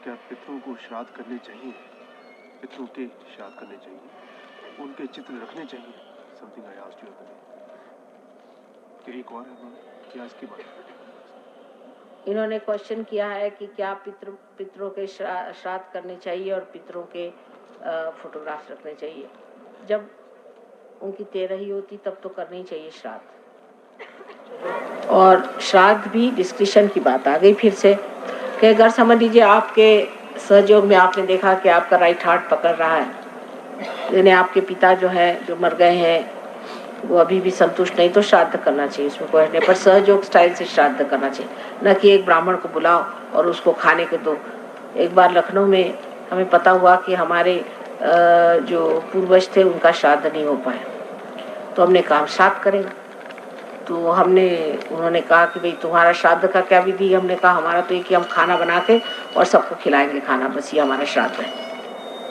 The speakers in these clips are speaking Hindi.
क्या पितरों को श्राद्ध करने चाहिए? पितरों के श्राद्ध करने चाहिए? उनके चित्र रखने चाहिए? समथिंग आई आस्क्ड यू कि एक और है क्या इसकी बात? इन्होंने क्वेश्चन किया है कि क्या पितरों के श्राद्ध करने चाहिए और पितरों के फोटोग्राफ्स रखने चाहिए। जब उनकी 13 होती तब तो करनी ही चाहिए श्राद्ध। और श्राद्ध भी डिस्क्रिप्शन की बात आ गई फिर से कि अगर समझ लीजिए आपके सहयोग में आपने देखा कि आपका राइट हार्ट पकड़ रहा है, यानी आपके पिता जो है जो मर गए हैं वो अभी भी संतुष्ट नहीं, तो श्राद्ध करना चाहिए, उसमें कोई नहीं, पर सहयोग स्टाइल से श्राद्ध करना चाहिए, न कि एक ब्राह्मण को बुलाओ और उसको खाने को दो। एक बार लखनऊ में हमें पता हुआ कि हमारे जो पूर्वज थे उनका श्राद्ध नहीं हो पाया, तो हमने कहा श्राद्ध करेंगे। तो उन्होंने कहा कि भाई तुम्हारा श्राद्ध का क्या विधि? हमने कहा हमारा तो एक ही, हम खाना बना के और सबको खिलाएंगे खाना, बस ये हमारा श्राद्ध है।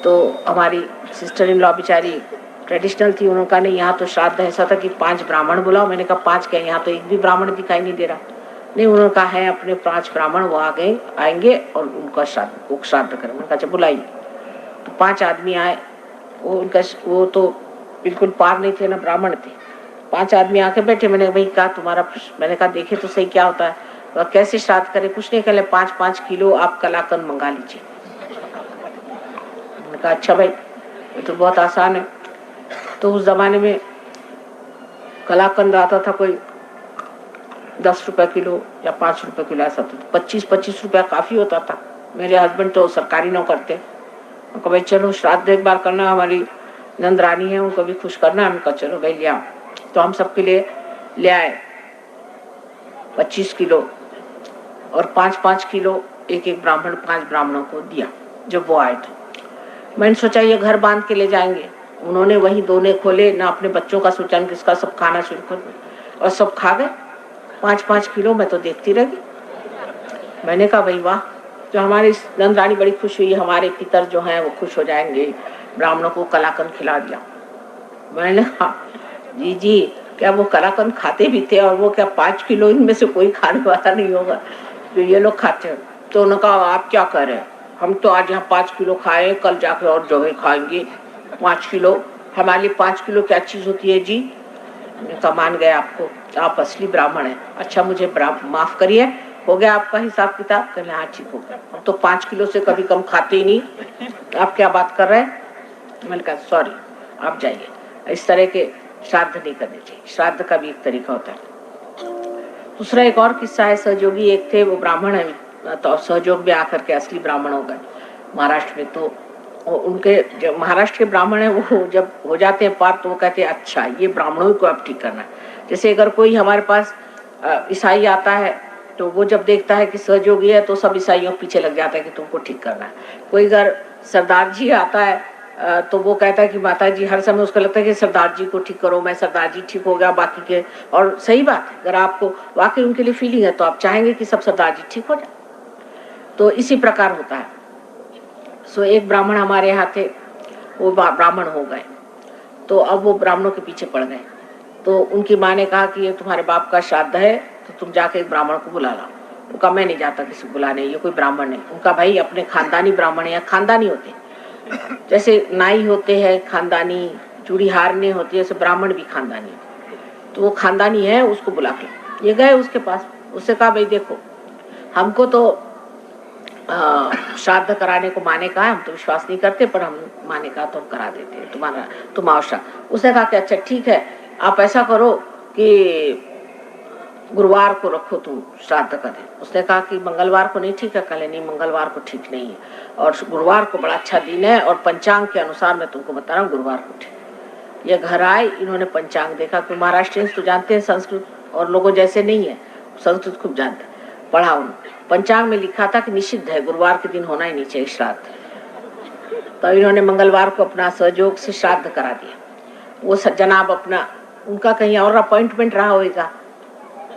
तो हमारी सिस्टर इन लॉ बेचारी ट्रेडिशनल थी, उन्होंने कहा नहीं यहाँ तो श्राद्ध ऐसा था कि 5 ब्राह्मण बुलाओ। मैंने कहा 5 क्या, यहाँ तो एक भी ब्राह्मण दिखाई नहीं दे रहा। नहीं, उन्होंने कहा है अपने 5 ब्राह्मण वो आएंगे और उनका श्राद्ध करें। मैंने कहा अच्छा बुलाइए। तो 5 आदमी आए, वो तो बिल्कुल पार नहीं थे ना ब्राह्मण थे। 5 आदमी आके बैठे। मैंने भाई कहा मैंने कहा देखे तो सही क्या होता है, तो कैसे श्राद्ध करे? कुछ नहीं, कहले 5-5 किलो आप कलाकंद मंगा लीजिए। मैंने कहा अच्छा भाई ये तो बहुत आसान है। तो उस जमाने में कलाकंद आता था कोई 10 रुपए किलो या 5 रुपए किलो ऐसा, तो 25-25 रुपया काफी होता था। मेरे हस्बैंड तो सरकारी नौकर थे। उनको भाई चलो श्राद्ध एक बार करना, हमारी नंदरानी है उनको भी खुश करना। उनका चलो भाई ले आओ। तो हम सबके लिए ले आए 25 किलो और 5-5 किलो एक ब्राह्मण 5 ब्राह्मणों को दिया जब वो आए थे। मैंने सोचा ये घर बांध के ले जाएंगे। उन्होंने वही दोने खोले, ना अपने बच्चों का सोचा न किसका, सब खाना शुरू कर दिया और सब खा गए 5-5 किलो। मैं तो देखती रह गई। मैंने कहा भाई वाह, जो हमारी नंदरानी बड़ी खुश हुई, हमारे पितर जो हैं वो खुश हो जाएंगे, ब्राह्मणों को कलाकंद खिला दिया। मैंने कहा जी क्या वो कलाकंद खाते भी थे? और वो क्या 5 किलो इनमें से कोई खाने वाला नहीं होगा जो ये लोग खाते हैं? तो उन्होंने कहा आप क्या कर रहे हैं, हम तो आज यहाँ 5 किलो खाए, कल जाके और जगह खाएंगे 5 किलो। हमारे लिए 5 किलो क्या चीज होती है जी? तो मान गए आपको, आप असली ब्राह्मण हैं। अच्छा मुझे माफ करिए, हो गया आपका हिसाब किताब? कहले हाँ ठीक हो गया, हम तो 5 किलो से कभी कम खाते ही नहीं, आप क्या बात कर रहे हैं? मैंने कहा सॉरी आप जाइए, इस तरह के श्राद्ध नहीं करने चाहिए। श्राद्ध का भी एक तरीका होता है। दूसरा एक और किस्सा है, सहयोगी एक थे, वो ब्राह्मण है, तो सहयोग भी आकर के असली ब्राह्मण हो गए महाराष्ट्र में। तो उनके जो महाराष्ट्र के ब्राह्मण है वो जब हो जाते हैं पार, तो वो कहते हैं अच्छा ये ब्राह्मणों को अब ठीक करना है। जैसे अगर कोई हमारे पास ईसाई आता है तो वो जब देखता है कि सहयोगी है तो सब ईसाइयों पीछे लग जाता है कि तुमको ठीक करना है। कोई अगर सरदार जी आता है तो वो कहता है कि माता जी, हर समय उसको लगता है कि सरदार जी को ठीक करो, मैं सरदार जी ठीक हो गया बाकी के। और सही बात है, अगर आपको वाकई उनके लिए फीलिंग है तो आप चाहेंगे कि सब सरदार जी ठीक हो जाए। तो इसी प्रकार होता है। सो एक ब्राह्मण हमारे यहाँ थे, वो ब्राह्मण हो गए, तो अब वो ब्राह्मणों के पीछे पड़ गए। तो उनकी माँ ने कहा कि ये तुम्हारे बाप का श्राद्ध है तो तुम जाके एक ब्राह्मण को बुला लाओ। उनका मैं नहीं जाता किसी को बुलाने, ये कोई ब्राह्मण नहीं। उनका भाई अपने खानदानी ब्राह्मण है, खानदानी होते जैसे नाई होते हैं खानदानी, चूड़ी हारने होती है, ऐसे ब्राह्मण भी खानदानी। तो वो खानदानी है, उसको बुला के ये गए उसके पास। उससे कहा भाई देखो हमको तो श्राद्ध कराने को माने कहा, हम तो विश्वास नहीं करते, पर हम माने कहा तो हम करा देते हैं तुम्हारा श्राद्ध। उसने कहा कि अच्छा ठीक है, आप ऐसा करो कि गुरुवार को रखो तुम श्राद्ध का दिन। उसने कहा कि मंगलवार को नहीं ठीक है? कहले नहीं मंगलवार को ठीक नहीं है, और गुरुवार को बड़ा अच्छा दिन है, और पंचांग के अनुसार मैं तुमको बता रहा हूँ गुरुवार को ठीक। ये घर आए, इन्होंने पंचांग देखा, कि महाराष्ट्रियंस तो जानते हैं संस्कृत और लोगों जैसे नहीं है, संस्कृत खूब जानते हैं। पढ़ा उन्होंने, पंचांग में लिखा था कि निषिद्ध है, गुरुवार के दिन होना ही नहीं चाहिए श्राद्ध। तो इन्होंने मंगलवार को अपना सहयोग से श्राद्ध करा दिया। वो जनाब अपना, उनका कहीं और अपॉइंटमेंट रहा होगा,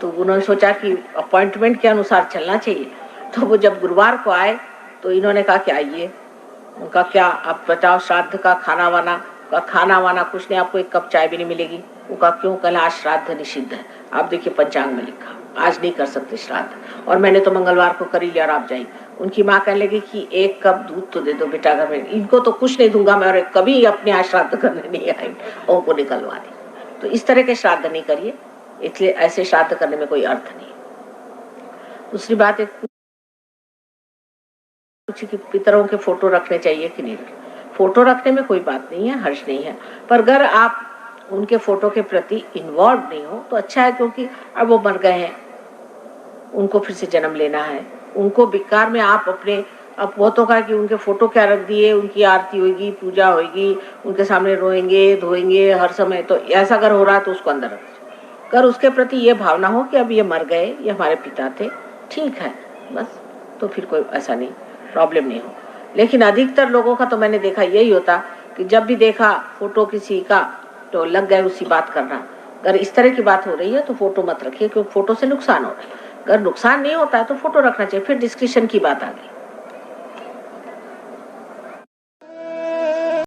तो उन्होंने सोचा कि अपॉइंटमेंट के अनुसार चलना चाहिए। तो वो जब गुरुवार को आए तो इन्होंने कहा कि आइए। उनका क्या आप बताओ, श्राद्ध का खाना वाना कुछ नहीं, आपको एक कप चाय भी नहीं मिलेगी। उनका क्यों? कल आज श्राद्ध निषिद्ध है, आप देखिए पंचांग में लिखा आज नहीं कर सकते श्राद्ध, और मैंने तो मंगलवार को कर ही लिया और आप जाइए। उनकी माँ कहने लगी कि 1 कप दूध तो दे दो बेटा घर में, इनको तो कुछ नहीं दूंगा मैं और कभी अपने यहाँ श्राद्ध करने नहीं आएंगे, उनको निकलवा दी। तो इस तरह के श्राद्ध नहीं करिए, इसलिए ऐसे श्राद्ध करने में कोई अर्थ नहीं। दूसरी बात है कुछ कि पितरों के फोटो रखने चाहिए कि नहीं रखने। फोटो रखने में कोई बात नहीं है, हर्ष नहीं है, पर अगर आप उनके फोटो के प्रति इन्वॉल्व नहीं हो तो अच्छा है, क्योंकि अब वो मर गए हैं, उनको फिर से जन्म लेना है, उनको बेकार में आप अपने अब वो तो कहा कि उनके फोटो क्या रख दिए, उनकी आरती होगी, पूजा होगी, उनके सामने रोएंगे धोएंगे हर समय, तो ऐसा अगर हो रहा है तो उसको अंदर रख। अगर उसके प्रति ये भावना हो कि अब ये मर गए, ये हमारे पिता थे, ठीक है बस, तो फिर कोई ऐसा नहीं प्रॉब्लम नहीं हो। लेकिन अधिकतर लोगों का तो मैंने देखा यही होता कि जब भी देखा फोटो किसी का तो लग गए उसी बात करना। अगर इस तरह की बात हो रही है तो फोटो मत रखिए, क्योंकि फोटो से नुकसान हो रहा है। अगर नुकसान नहीं होता है तो फोटो रखना चाहिए। फिर डिस्कशन की बात आ गई।